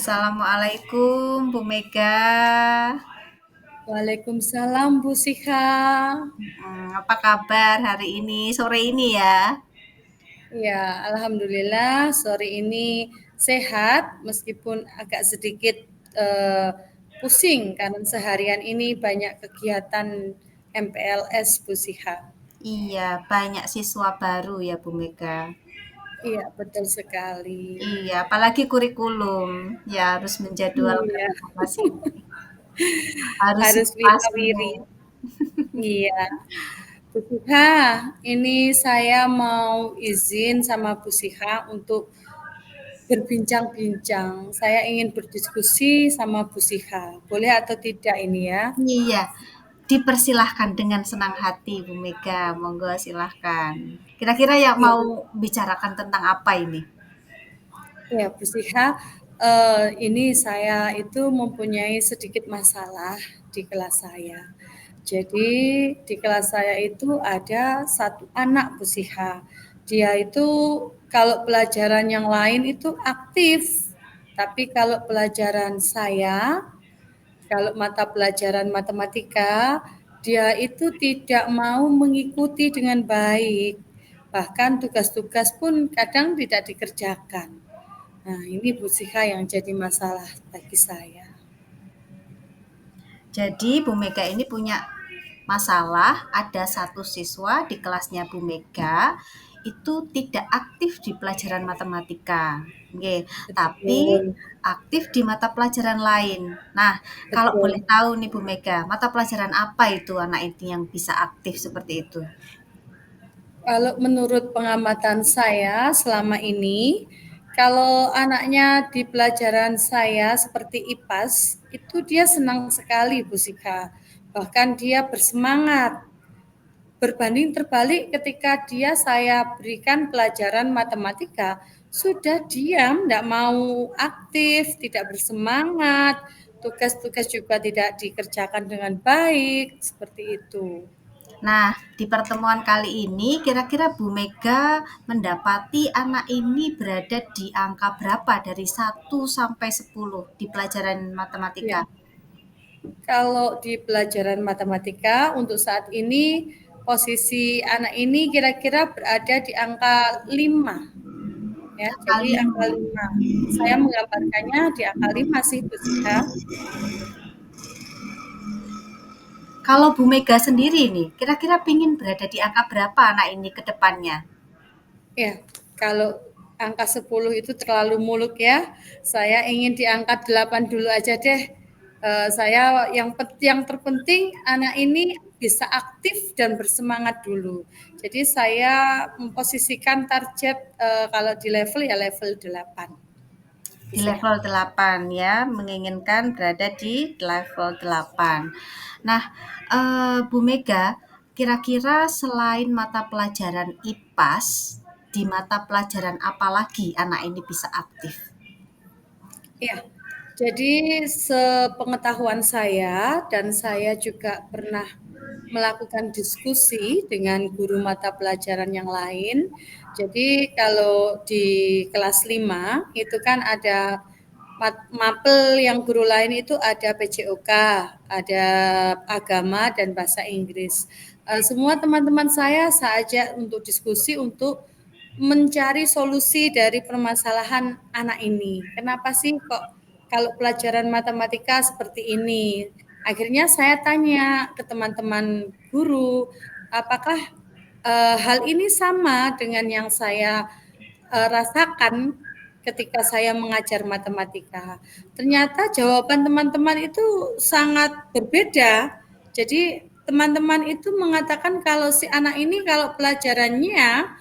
Assalamualaikum Bu Mega. Waalaikumsalam Bu Sika. Apa kabar hari ini, sore ini ya? Ya, alhamdulillah sore ini sehat meskipun agak sedikit eh, pusing karena seharian ini banyak kegiatan MPLS Bu Sika. Iya, banyak siswa baru ya Bu Mega. Iya, betul sekali. Iya, apalagi kurikulum. Ya harus menjadwalkan Iya, informasi. Harus harus lupa wirawiri. semua. Iya, Bu Sika, ini saya mau izin sama Bu Sika untuk berbincang-bincang. Saya ingin berdiskusi sama Bu Siha. Boleh atau tidak ini ya? Iya, dipersilahkan dengan senang hati Bu Mega. Monggo silahkan. Kira-kira yang Iya, mau bicarakan tentang apa ini? ya Bu Siha. Ini saya itu mempunyai sedikit masalah di kelas saya. Jadi di kelas saya itu ada satu anak Bu Siha. Dia itu kalau pelajaran yang lain itu aktif, tapi kalau pelajaran saya, kalau mata pelajaran matematika, dia itu tidak mau mengikuti dengan baik. Bahkan tugas-tugas pun kadang tidak dikerjakan. Nah, ini Bu Sika yang jadi masalah bagi saya. Jadi Bu Mega ini punya masalah, ada satu siswa di kelasnya Bu Mega itu tidak aktif di pelajaran matematika. Oke, tapi Betul, aktif di mata pelajaran lain. Nah, kalau boleh betul. tahu nih Bu Mega, mata pelajaran apa itu anak ini yang bisa aktif seperti itu? Kalau menurut pengamatan saya selama ini, kalau anaknya di pelajaran saya seperti IPAS, itu dia senang sekali Bu Sika. Bahkan dia bersemangat. Berbanding terbalik ketika saya berikan pelajaran matematika, sudah diam, tidak mau aktif, tidak bersemangat, tugas-tugas juga tidak dikerjakan dengan baik, seperti itu. Nah, di pertemuan kali ini kira-kira Bu Mega mendapati anak ini berada di angka berapa dari 1 sampai 10 di pelajaran matematika? Ya, kalau di pelajaran matematika untuk saat ini posisi anak ini kira-kira berada di angka 5 ya. Angka Jadi angka 5. 5. Saya menggambarkannya di angka 5 sih Bu Sika. Kalau Bu Mega sendiri nih, kira-kira pingin berada di angka berapa anak ini ke depannya? Ya, kalau angka 10 itu terlalu muluk ya. Saya ingin di angka 8 dulu aja deh. Saya yang terpenting anak ini bisa aktif dan bersemangat dulu. Jadi saya memposisikan target kalau di level ya level 8. Di Bisa. level 8 ya, menginginkan berada di level 8. Nah, Bu Mega, kira-kira selain mata pelajaran IPAS, di mata pelajaran apa lagi anak ini bisa aktif? Ya. Jadi sepengetahuan saya dan saya juga pernah melakukan diskusi dengan guru mata pelajaran yang lain. Jadi kalau di kelas 5 itu kan ada mapel yang guru lain itu ada PJOK, ada agama dan bahasa Inggris. Semua teman-teman saya ajak untuk diskusi untuk mencari solusi dari permasalahan anak ini. Kenapa sih kok kalau pelajaran matematika seperti ini? Akhirnya saya tanya ke teman-teman guru, apakah hal ini sama dengan yang saya rasakan ketika saya mengajar matematika. Ternyata jawaban teman-teman itu sangat berbeda. Jadi teman-teman itu mengatakan kalau si anak ini kalau pelajarannya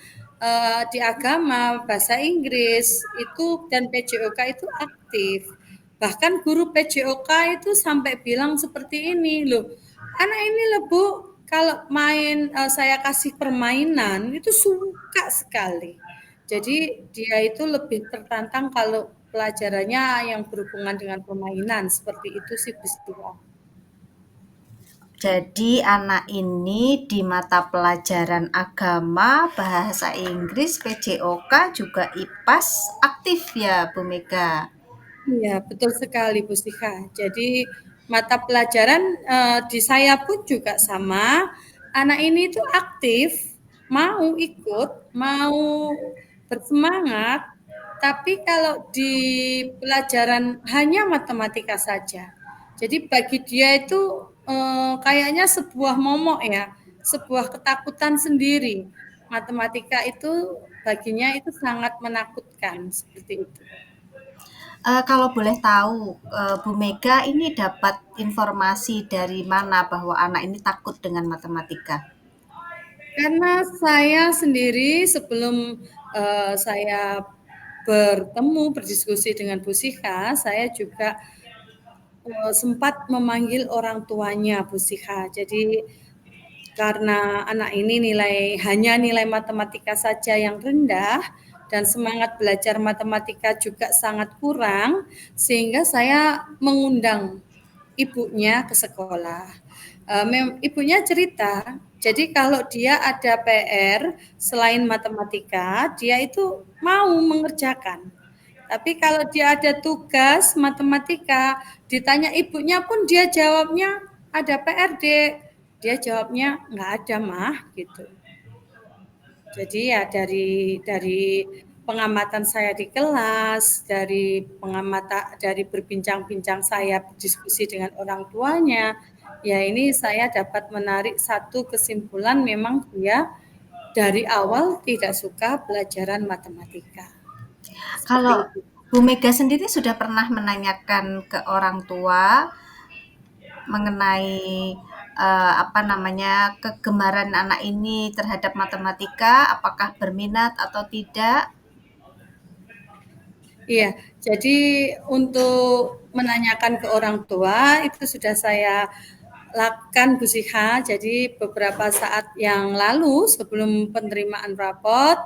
di agama, bahasa Inggris itu dan PJOK itu aktif. Bahkan guru PJOK itu sampai bilang seperti ini, loh, anak ini loh Bu, kalau main saya kasih permainan itu suka sekali. Jadi dia itu lebih tertantang kalau pelajarannya yang berhubungan dengan permainan seperti itu sih Bu Siti. Jadi anak ini di mata pelajaran agama, bahasa Inggris, PJOK, juga IPAS aktif ya Bu Mega? Iya, betul sekali Bu Sika. Jadi mata pelajaran di saya pun juga sama. Anak ini itu aktif, mau ikut, mau bersemangat, tapi kalau di pelajaran hanya matematika saja. Jadi bagi dia itu kayaknya sebuah momok ya, sebuah ketakutan sendiri. Matematika itu baginya itu sangat menakutkan seperti itu. Kalau boleh tahu, Bu Mega ini dapat informasi dari mana bahwa anak ini takut dengan matematika? Karena saya sendiri sebelum saya bertemu berdiskusi dengan Bu Sika, saya juga sempat memanggil orang tuanya Bu Sika. Jadi karena anak ini hanya nilai matematika saja yang rendah dan semangat belajar matematika juga sangat kurang, sehingga saya mengundang ibunya ke sekolah. Ibunya cerita, jadi kalau dia ada PR selain matematika, dia itu mau mengerjakan. Tapi kalau dia ada tugas matematika, ditanya ibunya pun dia jawabnya ada PR, Dek. Dia jawabnya nggak ada, Mah, gitu. Jadi ya dari pengamatan saya di kelas, dari berbincang-bincang saya berdiskusi dengan orang tuanya, ya ini saya dapat menarik satu kesimpulan memang dia dari awal tidak suka pelajaran matematika. Seperti Kalau itu. Bu Mega sendiri sudah pernah menanyakan ke orang tua mengenai, apa namanya, kegemaran anak ini terhadap matematika, apakah berminat atau tidak? Iya, jadi untuk menanyakan ke orang tua itu sudah saya lakukan Bu Siha. Jadi beberapa saat yang lalu sebelum penerimaan rapot,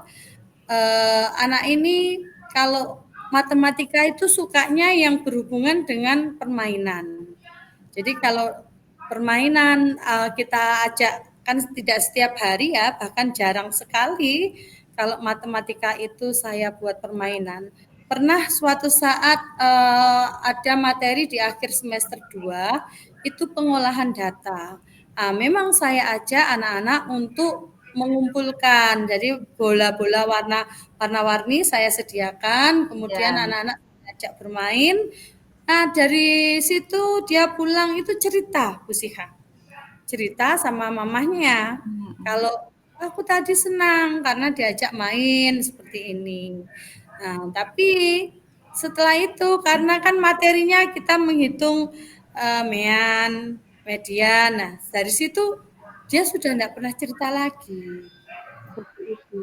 anak ini kalau matematika itu sukanya yang berhubungan dengan permainan. Jadi kalau permainan kita ajak kan tidak setiap hari ya, bahkan jarang sekali kalau matematika itu saya buat permainan. Pernah suatu saat ada materi di akhir semester 2 itu pengolahan data. Memang saya ajak anak-anak untuk mengumpulkan. Jadi bola-bola warna-warni saya sediakan, kemudian Ya, anak-anak ajak bermain. Nah, dari situ dia pulang itu cerita, Bu Siha. Cerita sama mamahnya. mhm. Kalau aku tadi senang karena diajak main seperti ini. Nah, tapi setelah itu karena kan materinya kita menghitung mean, median. Nah, dari situ dia sudah tidak pernah cerita lagi. Seperti itu.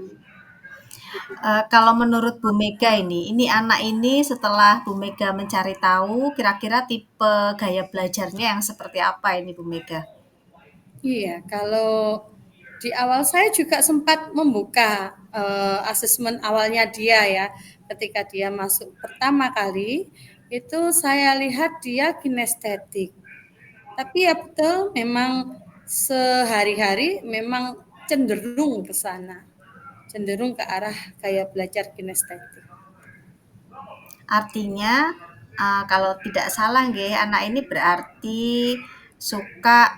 Kalau menurut Bu Mega ini anak ini setelah Bu Mega mencari tahu, kira-kira tipe gaya belajarnya yang seperti apa ini Bu Mega? Iya, kalau di awal saya juga sempat membuka asesmen awalnya dia ya, ketika dia masuk pertama kali, itu saya lihat dia kinestetik. Tapi ya betul, memang sehari-hari memang cenderung ke sana, cenderung ke arah gaya belajar kinestetik. Artinya, kalau tidak salah nggih, anak ini berarti suka,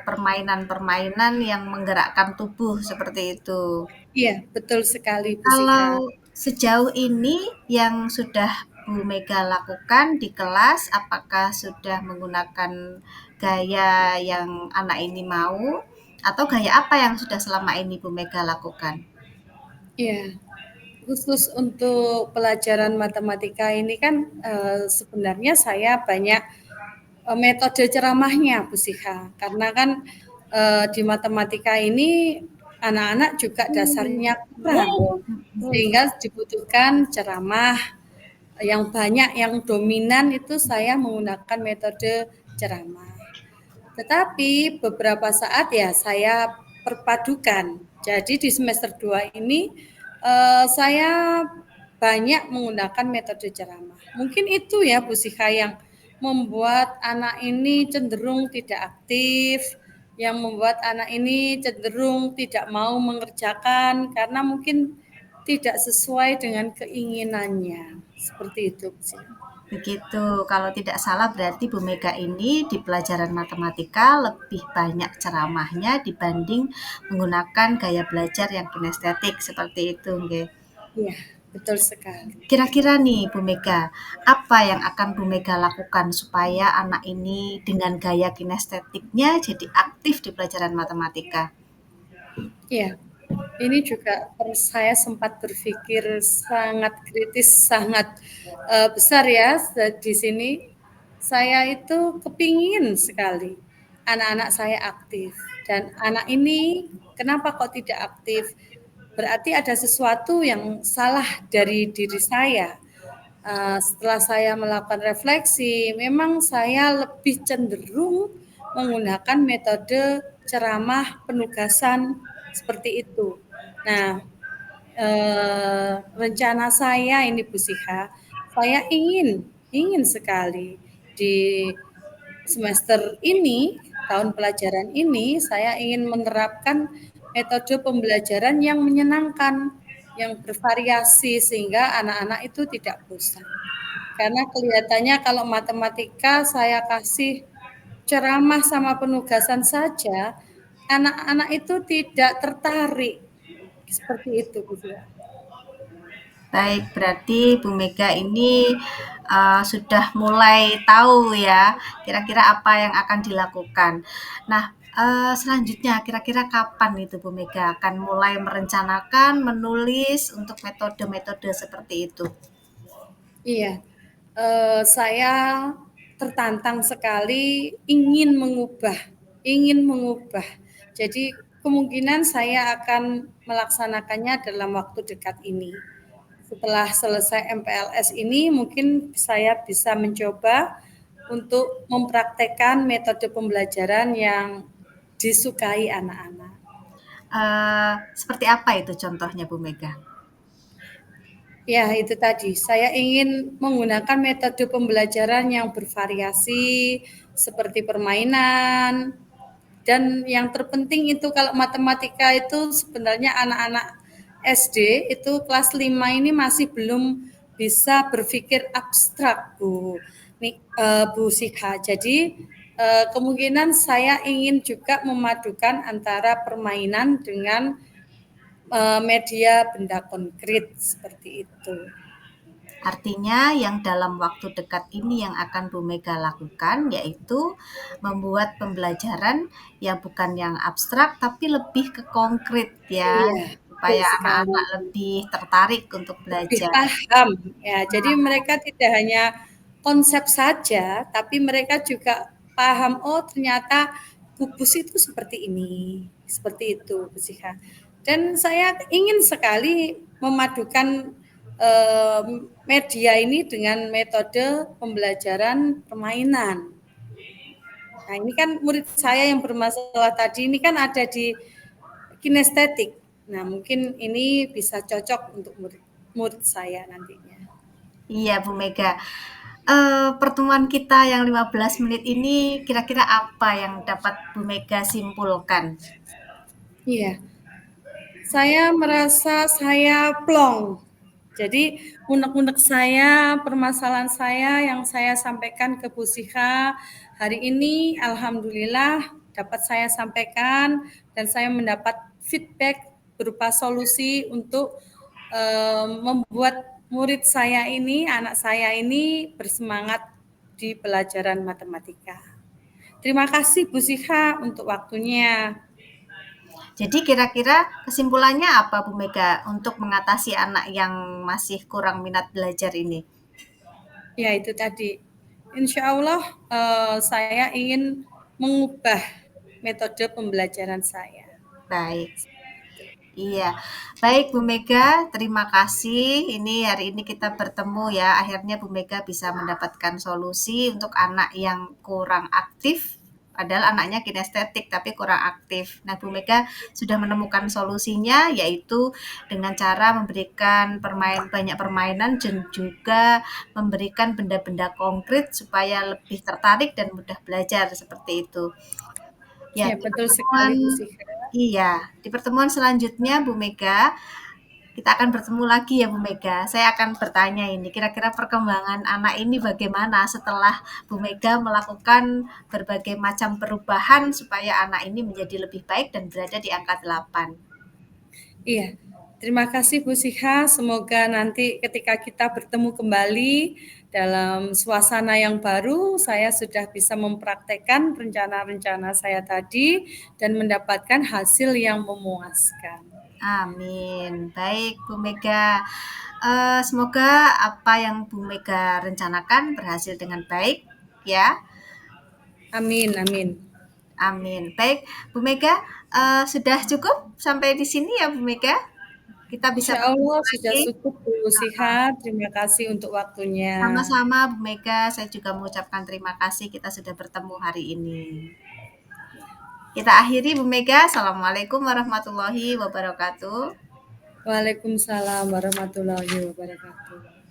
permainan-permainan yang menggerakkan tubuh seperti itu. Iya, betul sekali Bu Sika. Kalau sejauh ini yang sudah Bu Mega lakukan di kelas, apakah sudah menggunakan gaya yang anak ini mau, atau gaya apa yang sudah selama ini Bu Mega lakukan? Iya, khusus untuk pelajaran matematika ini kan sebenarnya saya banyak metode ceramahnya Bu Siha. Karena kan di matematika ini anak-anak juga dasarnya kurang. Sehingga dibutuhkan ceramah yang banyak, yang dominan itu saya menggunakan metode ceramah. Tetapi beberapa saat ya saya perpadukan. Jadi di semester 2 ini saya banyak menggunakan metode ceramah. Mungkin itu ya Bu Sika yang membuat anak ini cenderung tidak aktif, yang membuat anak ini cenderung tidak mau mengerjakan karena mungkin tidak sesuai dengan keinginannya. Seperti itu Bu Sika. Begitu. Kalau tidak salah berarti Bu Mega ini di pelajaran matematika lebih banyak ceramahnya dibanding menggunakan gaya belajar yang kinestetik seperti itu, nggih. Iya, betul sekali. Kira-kira nih Bu Mega, apa yang akan Bu Mega lakukan supaya anak ini dengan gaya kinestetiknya jadi aktif di pelajaran matematika? Iya, ini juga saya sempat berpikir sangat kritis, sangat besar ya di sini. Saya itu kepingin sekali anak-anak saya aktif dan anak ini kenapa kok tidak aktif? Berarti ada sesuatu yang salah dari diri saya. Setelah saya melakukan refleksi, memang saya lebih cenderung menggunakan metode ceramah penugasan seperti itu. Nah, rencana saya ini Bu Siha, saya ingin sekali di semester ini, tahun pelajaran ini, saya ingin menerapkan metode pembelajaran yang menyenangkan, yang bervariasi sehingga anak-anak itu tidak bosan. Karena kelihatannya kalau matematika saya kasih ceramah sama penugasan saja, anak-anak itu tidak tertarik. Seperti itu, Bu Fia. Baik, berarti Bu Mega ini sudah mulai tahu ya, kira-kira apa yang akan dilakukan. Nah, selanjutnya kira-kira kapan itu Bu Mega akan mulai merencanakan, menulis untuk metode-metode seperti itu? Iya, saya tertantang sekali ingin mengubah. Jadi kemungkinan saya akan melaksanakannya dalam waktu dekat ini. Setelah selesai MPLS ini, mungkin saya bisa mencoba untuk mempraktekkan metode pembelajaran yang disukai anak-anak. Seperti apa itu contohnya Bu Mega? Ya, itu tadi. Saya ingin menggunakan metode pembelajaran yang bervariasi, seperti permainan, dan yang terpenting itu kalau matematika itu sebenarnya anak-anak SD itu kelas 5 ini masih belum bisa berpikir abstrak, Bu Sika. Jadi kemungkinan saya ingin juga memadukan antara permainan dengan media benda konkret seperti itu. Artinya yang dalam waktu dekat ini yang akan Bu Mega lakukan yaitu membuat pembelajaran yang bukan yang abstrak tapi lebih ke konkret ya, Iya, betul supaya sekali. anak-anak lebih tertarik untuk Lebih belajar. paham ya. Jadi Nah, mereka tidak hanya konsep saja, tapi mereka juga paham, oh ternyata kubus itu seperti ini, seperti itu, Bu Zika. Dan saya ingin sekali memadukan media ini dengan metode pembelajaran permainan. Nah, ini kan murid saya yang bermasalah tadi ini kan ada di kinestetik. Nah, mungkin ini bisa cocok untuk murid saya nantinya. iya Bu Mega. Pertemuan kita yang 15 menit ini kira-kira apa yang dapat Bu Mega simpulkan? Iya, saya merasa saya plong. Jadi unek-unek saya, permasalahan saya yang saya sampaikan ke Bu Siha hari ini, alhamdulillah dapat saya sampaikan dan saya mendapat feedback berupa solusi untuk membuat murid saya ini, anak saya ini bersemangat di pelajaran matematika. Terima kasih Bu Siha untuk waktunya. Jadi kira-kira kesimpulannya apa Bu Mega untuk mengatasi anak yang masih kurang minat belajar ini? Ya itu tadi. Insya Allah saya ingin mengubah metode pembelajaran saya. Baik. Iya, baik Bu Mega, terima kasih. Ini hari ini kita bertemu ya. Akhirnya Bu Mega bisa mendapatkan solusi untuk anak yang kurang aktif. Padahal anaknya kinestetik tapi kurang aktif. Nah, Bu Mega sudah menemukan solusinya yaitu dengan cara memberikan banyak permainan dan juga memberikan benda-benda konkret supaya lebih tertarik dan mudah belajar seperti itu. Ya, Ya di betul sekali pertemuan Bu Sika. iya, di pertemuan selanjutnya Bu Mega Kita akan bertemu lagi ya Bu Mega. Saya akan bertanya ini, kira-kira perkembangan anak ini bagaimana setelah Bu Mega melakukan berbagai macam perubahan supaya anak ini menjadi lebih baik dan berada di angka 8. Iya, terima kasih Bu Siha. Semoga nanti ketika kita bertemu kembali dalam suasana yang baru, saya sudah bisa mempraktekkan rencana-rencana saya tadi dan mendapatkan hasil yang memuaskan. Amin. Baik Bu Mega, semoga apa yang Bu Mega rencanakan berhasil dengan baik ya. Amin, amin. Amin. Baik Bu Mega, sudah cukup sampai di sini ya Bu Mega? Kita bisa Insya bertemu Allah sudah lagi. cukup Bu Siha. Terima kasih untuk waktunya. Sama-sama Bu Mega, saya juga mengucapkan terima kasih kita sudah bertemu hari ini. Kita akhiri Bu Mega. Assalamualaikum warahmatullahi wabarakatuh. Waalaikumsalam warahmatullahi wabarakatuh.